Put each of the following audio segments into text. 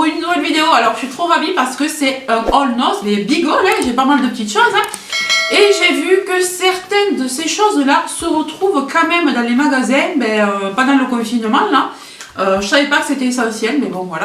pour une nouvelle vidéo. Alors je suis trop ravie parce que c'est un all nose, les big haul, hein, j'ai pas mal de petites choses. Hein. Et j'ai vu que certaines de ces choses-là se retrouvent quand même dans les magasins, pendant le confinement là. Je savais pas que c'était essentiel, mais bon voilà.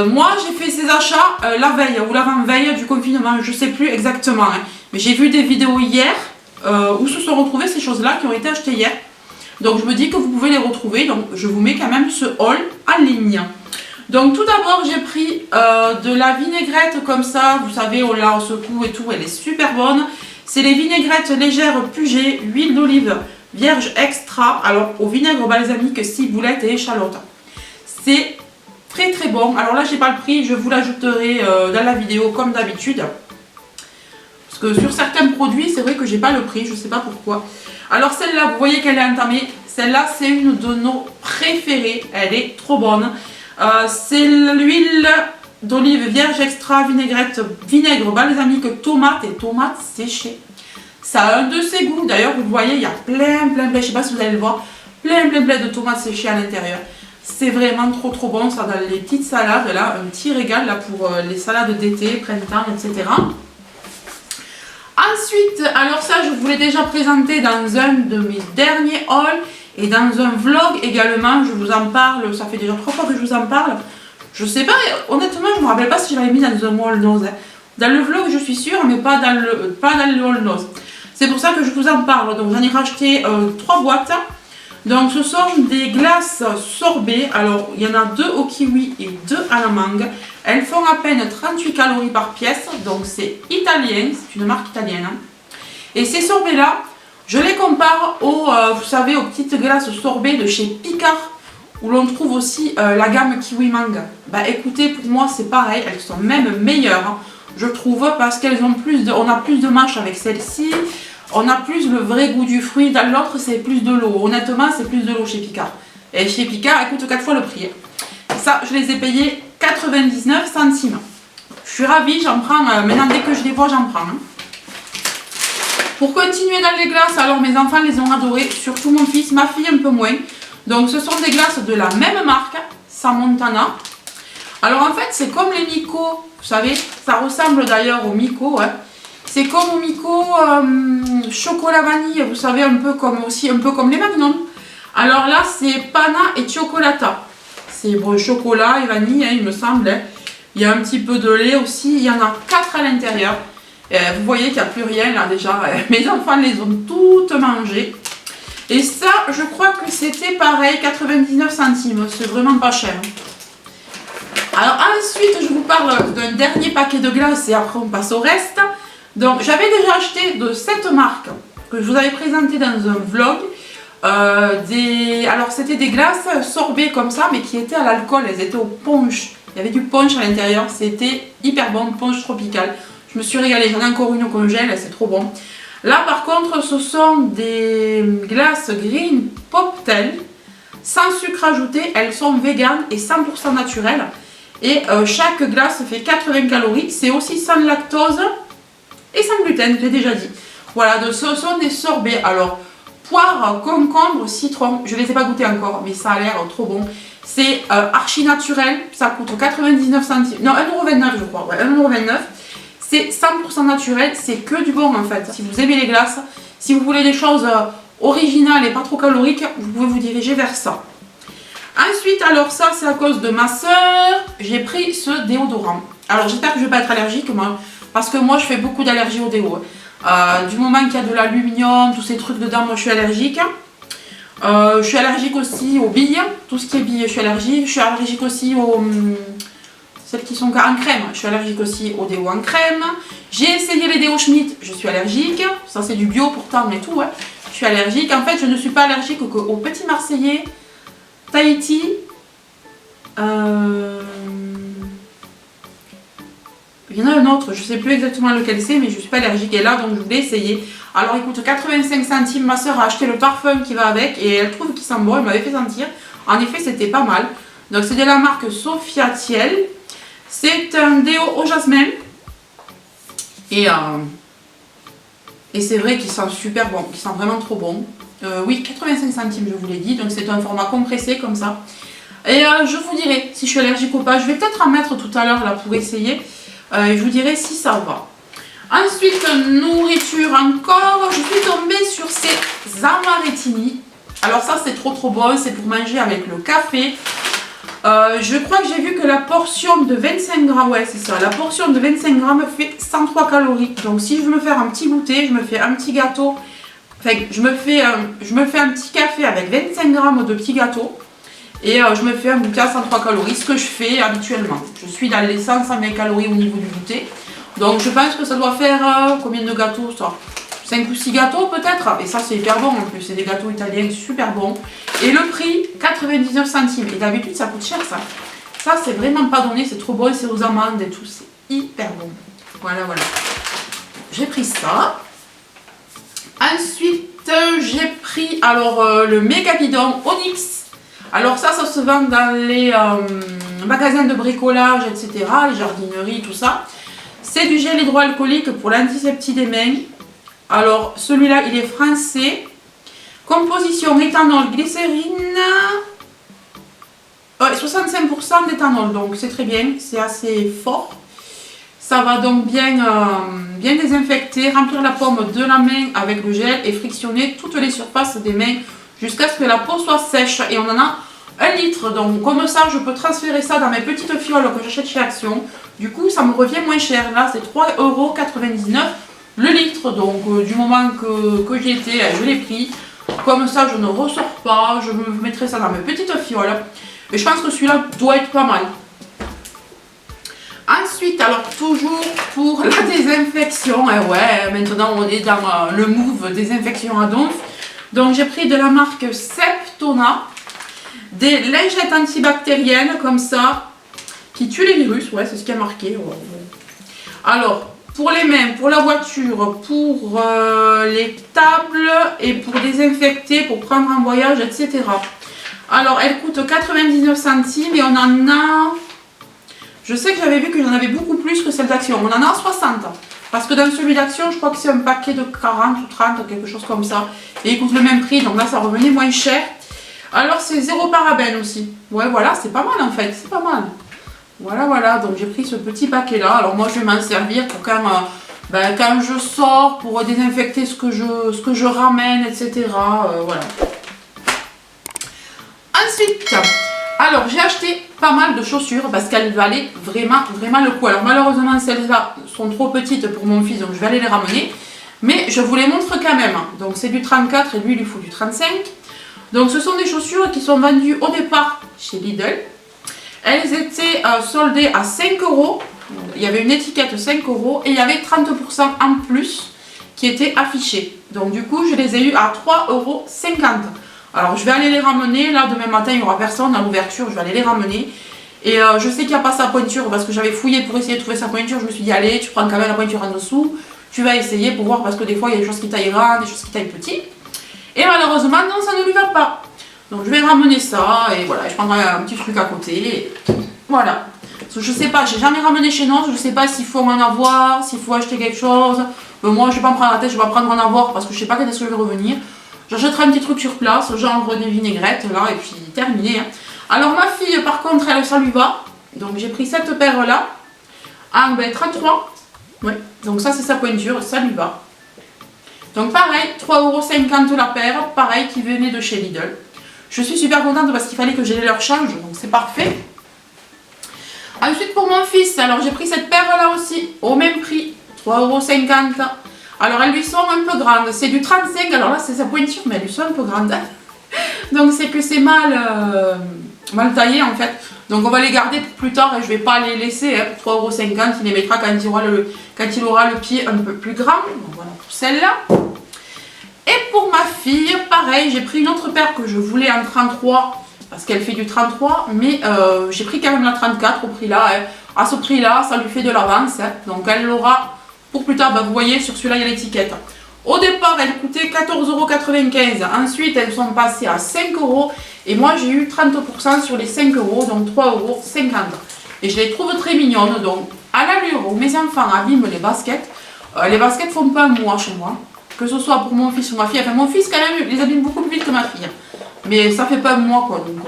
Moi j'ai fait ces achats la veille ou l'avant-veille du confinement, je sais plus exactement. Hein. Mais j'ai vu des vidéos hier où se sont retrouvées ces choses-là qui ont été achetées hier. Donc je me dis que vous pouvez les retrouver, donc je vous mets quand même ce haul en ligne. Donc tout d'abord j'ai pris de la vinaigrette comme ça, vous savez on la secoue et tout, elle est super bonne. C'est les vinaigrettes légères Puget, huile d'olive vierge extra, alors au vinaigre balsamique, ciboulette et échalote. C'est très très bon, alors là j'ai pas le prix, je vous l'ajouterai dans la vidéo comme d'habitude. Parce que sur certains produits c'est vrai que j'ai pas le prix, je sais pas pourquoi. Alors celle-là, vous voyez qu'elle est entamée. Celle-là, c'est une de nos préférées. Elle est trop bonne. C'est l'huile d'olive vierge extra, vinaigrette, vinaigre balsamique, tomate et tomate séchée. Ça a un de ses goûts. D'ailleurs, vous voyez, il y a plein, je sais pas si vous allez le voir, plein de tomates séchées à l'intérieur. C'est vraiment trop bon. Ça dans les petites salades, là, un petit régal là pour les salades d'été, printemps, etc. Ensuite, alors ça je vous l'ai déjà présenté dans un de mes derniers hauls et dans un vlog également, je vous en parle, ça fait déjà 3 fois que je vous en parle. Je sais pas, honnêtement je me rappelle pas si je l'avais mis dans un haul nose. Dans le vlog je suis sûre, mais pas dans le haul nose. C'est pour ça que je vous en parle, donc j'en ai racheté 3 boîtes. Donc ce sont des glaces sorbet, alors il y en a 2 au kiwi et 2 à la mangue. Elles font à peine 38 calories par pièce, donc c'est italien, c'est une marque italienne. Hein. Et ces sorbets là, je les compare vous savez, aux petites glaces sorbet de chez Picard, où l'on trouve aussi la gamme kiwi mangue. Bah écoutez, pour moi c'est pareil, elles sont même meilleures, hein, je trouve, parce qu'elles ont on a plus de mâche avec celle-ci. On a plus le vrai goût du fruit, dans l'autre c'est plus de l'eau. Honnêtement c'est plus de l'eau chez Picard. Et chez Picard elle coûte 4 fois le prix. Ça je les ai payés 99 centimes. Je suis ravie, j'en prends, maintenant dès que je les vois j'en prends. Hein. Pour continuer dans les glaces, alors mes enfants les ont adorées, surtout mon fils, ma fille un peu moins. Donc ce sont des glaces de la même marque, Samontana. Alors en fait c'est comme les Miko, vous savez, ça ressemble d'ailleurs aux Miko. Hein. C'est comme au Miko chocolat vanille, vous savez, un peu comme les Magnum. Alors là, c'est Pana et Cioccolata. C'est bon, chocolat et vanille, hein, il me semble. Hein. Il y a un petit peu de lait aussi. Il y en a 4 à l'intérieur. Vous voyez qu'il n'y a plus rien là déjà. Mes enfants les ont toutes mangées. Et ça, je crois que c'était pareil, 99 centimes. C'est vraiment pas cher. Alors ensuite, je vous parle d'un dernier paquet de glaces et après on passe au reste. Donc j'avais déjà acheté de cette marque que je vous avais présenté dans un vlog. Alors c'était des glaces sorbet comme ça, mais qui étaient à l'alcool, elles étaient au punch. Il y avait du punch à l'intérieur, c'était hyper bon, punch tropical. Je me suis régalée, j'en ai encore une au congèle, c'est trop bon. Là par contre ce sont des glaces green poptel, sans sucre ajouté, elles sont véganes et 100% naturelles. Et chaque glace fait 80 calories, c'est aussi sans lactose. Et sans gluten, je l'ai déjà dit. Voilà, ce sont des sorbets. Alors, poire, concombre, citron. Je ne les ai pas goûtés encore, mais ça a l'air trop bon. C'est archi naturel. Ça coûte 99 centimes. Non, 1,29 € je crois. Ouais, 1,29 €. C'est 100% naturel. C'est que du bon en fait. Si vous aimez les glaces, si vous voulez des choses originales et pas trop caloriques, vous pouvez vous diriger vers ça. Ensuite, alors ça, c'est à cause de ma soeur. J'ai pris ce déodorant. Alors, j'espère que je ne vais pas être allergique, moi. Parce que moi je fais beaucoup d'allergies au déo. Du moment qu'il y a de l'aluminium, tous ces trucs dedans, moi je suis allergique. Je suis allergique aussi aux billes, tout ce qui est billes, je suis allergique. Je suis allergique aussi aux celles qui sont en crème. Je suis allergique aussi aux déos en crème. J'ai essayé les déos Schmitt, je suis allergique. Ça c'est du bio pourtant, mais tout. Hein. Je suis allergique. En fait, je ne suis pas allergique qu'aux petits Marseillais, Tahiti. Il y en a un autre, je ne sais plus exactement lequel c'est, mais je ne suis pas allergique. Et là, donc je voulais essayer. Alors, il coûte 85 centimes. Ma soeur a acheté le parfum qui va avec et elle trouve qu'il sent bon. Elle m'avait fait sentir. En effet, c'était pas mal. Donc, c'est de la marque Sophia Thiel. C'est un déo au jasmin. Et c'est vrai qu'il sent super bon. Il sent vraiment trop bon. Oui, 85 centimes, je vous l'ai dit. Donc, c'est un format compressé comme ça. Et je vous dirai si je suis allergique ou pas. Je vais peut-être en mettre tout à l'heure là pour essayer. Et je vous dirai si ça va. Ensuite, nourriture encore. Je suis tombée sur ces amarettini. Alors ça, c'est trop bon. C'est pour manger avec le café. Je crois que j'ai vu que la portion de 25 grammes, ouais c'est ça, la portion de 25 grammes fait 103 calories. Donc si je veux me faire un petit goûter, je me fais un petit gâteau. Enfin, je me fais un petit café avec 25 grammes de petits gâteaux. Et je me fais un goûter à 103 calories, ce que je fais habituellement. Je suis dans les 120 calories au niveau du goûter. Donc je pense que ça doit faire combien de gâteaux ça? 5 ou 6 gâteaux peut-être. Et ça c'est hyper bon en plus, c'est des gâteaux italiens super bons. Et le prix, 99 centimes. Et d'habitude ça coûte cher ça. Ça c'est vraiment pas donné, c'est trop bon, c'est aux amandes et tout, c'est hyper bon. Voilà. J'ai pris ça. Ensuite j'ai pris alors le méga bidon Onyx. Alors ça se vend dans les magasins de bricolage, etc., les jardineries, tout ça. C'est du gel hydroalcoolique pour l'antiseptique des mains. Alors celui-là, il est français. Composition éthanol, glycérine. 65% d'éthanol, donc c'est très bien, c'est assez fort. Ça va donc bien désinfecter, remplir la paume de la main avec le gel et frictionner toutes les surfaces des mains jusqu'à ce que la peau soit sèche. Et on en a 1 litre, donc comme ça je peux transférer ça dans mes petites fioles que j'achète chez Action. Du coup ça me revient moins cher, là c'est 3,99 € le litre. Donc du moment que j'y étais, je l'ai pris. Comme ça je ne ressors pas, je me mettrai ça dans mes petites fioles. Et je pense que celui-là doit être pas mal. Ensuite, alors toujours pour la désinfection, et ouais, maintenant on est dans le move désinfection à donf. Donc j'ai pris de la marque Septona, des lingettes antibactériennes comme ça, qui tuent les virus, ouais c'est ce qui a marqué. Ouais. Alors, pour les mains, pour la voiture, pour les tables et pour désinfecter, pour prendre un voyage, etc. Alors, elle coûte 99 centimes et on en a... Je sais que j'avais vu que j'en avais beaucoup plus que celle d'Action. On en a 60. Parce que dans celui d'Action, je crois que c'est un paquet de 40 ou 30, quelque chose comme ça. Et il coûte le même prix, donc là, ça revenait moins cher. Alors, c'est 0 parabène aussi. Ouais, voilà, c'est pas mal en fait, c'est pas mal. Voilà, donc j'ai pris ce petit paquet-là. Alors moi, je vais m'en servir pour quand je sors, pour désinfecter ce que je ramène, etc. Voilà. Ensuite, alors j'ai acheté pas mal de chaussures parce qu'elles valaient vraiment le coup. Alors malheureusement, celles-là sont trop petites pour mon fils, donc je vais aller les ramener. Mais je vous les montre quand même. Donc c'est du 34 et lui, il lui faut du 35. Donc ce sont des chaussures qui sont vendues au départ chez Lidl. Elles étaient soldées à 5 €. Il y avait une étiquette 5 € et il y avait 30% en plus qui était affiché. Donc du coup, je les ai eu à 3,50 €. Alors je vais aller les ramener. Là, demain matin, il n'y aura personne à l'ouverture. Je vais aller les ramener. Et je sais qu'il n'y a pas sa pointure parce que j'avais fouillé pour essayer de trouver sa pointure. Je me suis dit, allez, tu prends quand même la pointure en dessous. Tu vas essayer pour voir parce que des fois, il y a des choses qui taillent grand, des choses qui taillent petit. Et malheureusement, non, ça ne lui va pas. Donc je vais ramener ça et voilà, je prendrai un petit truc à côté. Et voilà. Parce que je sais pas, j'ai jamais ramené chez nous, je sais pas s'il faut en avoir, s'il faut acheter quelque chose. Mais moi je vais pas me prendre la tête, je vais prendre en avoir parce que je sais pas quand est-ce que je vais revenir. J'achèterai un petit truc sur place, genre des vinaigrettes là et puis terminé. Alors ma fille par contre elle ça lui va. Donc j'ai pris cette paire là. Ah ben 33. Ouais. Donc ça c'est sa pointure, ça lui va. Donc pareil, 3,50 € la paire, pareil qui venait de chez Lidl. Je suis super contente parce qu'il fallait que j'ai leur change, donc c'est parfait. Ensuite pour mon fils, alors j'ai pris cette paire là aussi, au même prix, 3,50 €. Alors elles lui sont un peu grandes, c'est du 35, alors là c'est sa pointure, mais elles lui sont un peu grandes. Donc c'est que c'est mal taillé en fait. Donc on va les garder pour plus tard et je vais pas les laisser pour 3,50 €, il les mettra quand il aura le pied un peu plus grand. Donc voilà pour celle-là. Et pour ma fille, pareil, j'ai pris une autre paire que je voulais en 33 parce qu'elle fait du 33, mais j'ai pris quand même la 34 au prix là. À ce prix là, ça lui fait de l'avance. Donc elle l'aura pour plus tard. Vous voyez, sur celui-là, il y a l'étiquette. Au départ, elle coûtait 14,95 €. Ensuite, elles sont passées à 5 € et moi, j'ai eu 30% sur les 5 €, donc 3,50 €. Et je les trouve très mignonnes. Donc, à l'allure où mes enfants abîment les baskets font pas un mois chez moi. Que ce soit pour mon fils ou ma fille. Enfin, mon fils, quand même, les abîme beaucoup plus vite que ma fille. Mais ça fait pas un mois, quoi. Donc,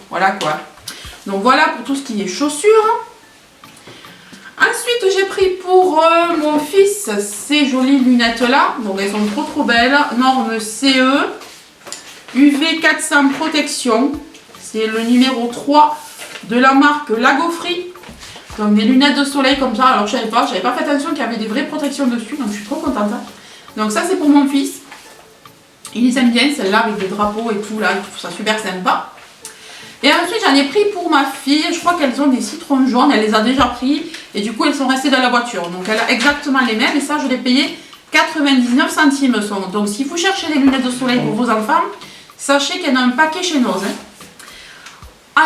Voilà quoi. Donc voilà pour tout ce qui est chaussures. Ensuite, j'ai pris pour mon fils ces jolies lunettes là. Donc elles sont trop belles. Norme CE. UV 400 protection. C'est le numéro 3 de la marque Lagofree. Donc des lunettes de soleil comme ça. Alors je savais pas fait attention qu'il y avait des vraies protections dessus. Donc je suis trop contente. Donc ça c'est pour mon fils. Il les aime bien celles-là avec des drapeaux et tout là. Il trouve ça super sympa. Et ensuite j'en ai pris pour ma fille. Je crois qu'elles ont des citrons jaunes. Elle les a déjà pris. Et du coup elles sont restées dans la voiture. Donc elle a exactement les mêmes. Et ça je l'ai payé 99 centimes. Donc si vous cherchez des lunettes de soleil pour vos enfants, sachez qu'il y en a un paquet chez nous.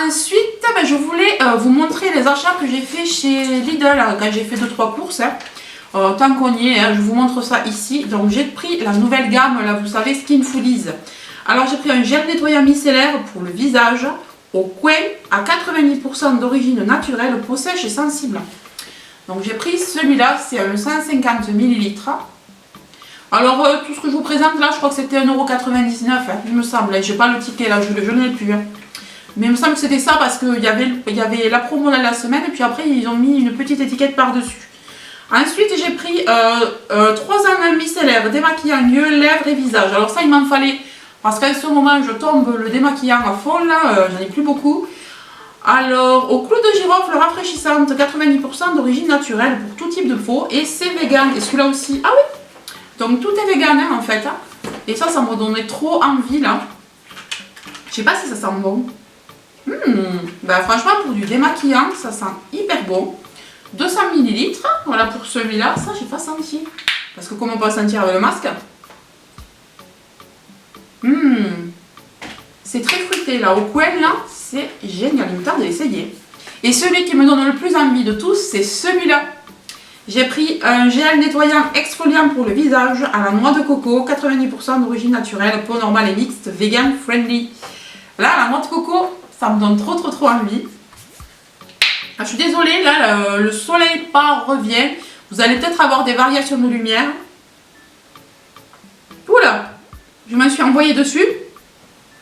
Ensuite, je voulais vous montrer les achats que j'ai fait chez Lidl quand j'ai fait 2-3 courses. Tant qu'on y est, je vous montre ça ici. Donc j'ai pris la nouvelle gamme, là vous savez, Skin Foodies. Alors j'ai pris un gel nettoyant micellaire pour le visage au coin à 90% d'origine naturelle, peau sèche et sensible. Donc j'ai pris celui-là, c'est un 150 ml. Alors tout ce que je vous présente là, je crois que c'était 1,99 €, il me semble. J'ai pas le ticket là, je ne l'ai plus. Mais il me semble que c'était ça parce qu'il y avait la promo de la semaine et puis après ils ont mis une petite étiquette par-dessus. Ensuite j'ai pris 3 enzymes micellaires, démaquillant yeux, lèvres et visage. Alors ça il m'en fallait parce qu'à ce moment je tombe le démaquillant à fond là, j'en ai plus beaucoup. Alors au clou de girofle rafraîchissante, 90% d'origine naturelle pour tout type de peau et c'est vegan. Et celui-là aussi, ah oui, donc tout est vegan hein, en fait. Et ça m'a donné trop envie là. Je sais pas si ça sent bon. Franchement pour du démaquillant ça sent hyper bon. 200 ml, voilà pour celui-là. Ça j'ai pas senti parce que comment on peut sentir avec le masque. C'est très fruité là au coin là, c'est génial, il me tarde d'essayer. Et celui qui me donne le plus envie de tous c'est celui-là. J'ai pris un gel nettoyant exfoliant pour le visage à la noix de coco, 90% d'origine naturelle, peau normale et mixte, vegan friendly. Là la noix de coco, ça me donne trop envie. Je suis désolée, là le soleil revient. Vous allez peut-être avoir des variations de lumière. Oula, je me suis envoyée dessus.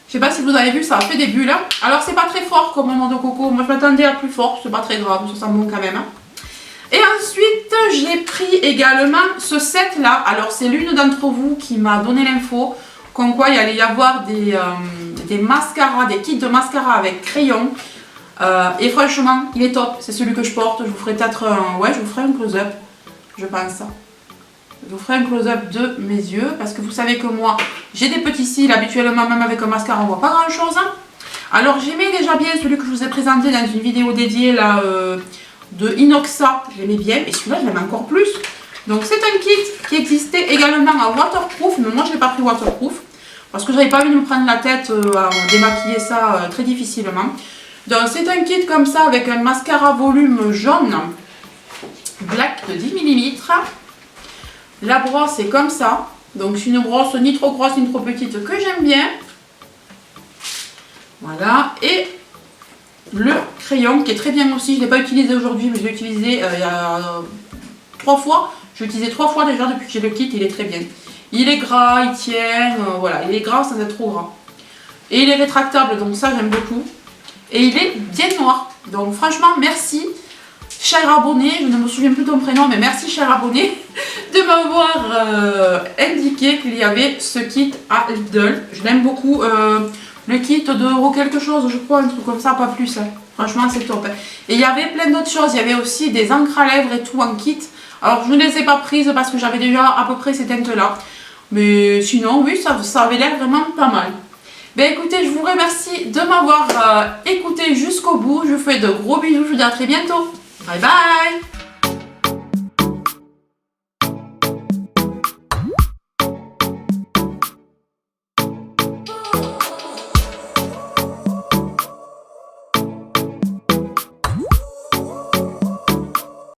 Je sais pas si vous avez vu, ça a fait des bulles. Alors c'est pas très fort comme noix de coco. Moi je m'attendais à plus fort, c'est pas très grave, ça sent bon quand même. Et ensuite j'ai pris également ce set là. Alors c'est l'une d'entre vous qui m'a donné l'info. Comme quoi il allait y avoir des mascaras, des kits de mascara avec crayon. Et franchement, il est top. C'est celui que je porte. Je vous ferai peut-être je vous ferai un close-up. Je pense ça. Je vous ferai un close-up de mes yeux. Parce que vous savez que moi, j'ai des petits cils. Habituellement, même avec un mascara, on voit pas grand-chose. Alors, j'aimais déjà bien celui que je vous ai présenté dans une vidéo dédiée là, de Inoxa. J'aimais bien. Et celui-là, je l'aime encore plus. Donc, c'est un kit qui existait également en waterproof. Mais moi, je ne l'ai pas pris waterproof. Parce que j'avais pas envie de me prendre la tête à démaquiller ça très difficilement. Donc c'est un kit comme ça avec un mascara volume jaune black de 10 mm. La brosse est comme ça. Donc c'est une brosse ni trop grosse ni trop petite que j'aime bien. Voilà. Et le crayon qui est très bien aussi. Je ne l'ai pas utilisé aujourd'hui mais je l'ai utilisé il y a 3 fois. Je l'ai utilisé 3 fois déjà depuis que j'ai le kit. Il est très bien. Il est gras, il tient. Voilà, il est gras sans être trop gras. Et il est rétractable donc ça j'aime beaucoup. Et il est bien noir. Donc franchement, merci, cher abonné. Je ne me souviens plus de ton prénom, mais merci, cher abonné, de m'avoir indiqué qu'il y avait ce kit à Lidl. Je l'aime beaucoup. Le kit de € quelque chose, je crois, un truc comme ça, pas plus. Franchement, c'est top. Et il y avait plein d'autres choses. Il y avait aussi des encres à lèvres et tout en kit. Alors, je ne les ai pas prises parce que j'avais déjà à peu près ces teintes-là. Mais sinon, oui, ça avait l'air vraiment pas mal. Ben écoutez, je vous remercie de m'avoir écouté jusqu'au bout. Je vous fais de gros bisous. Je vous dis à très bientôt. Bye bye.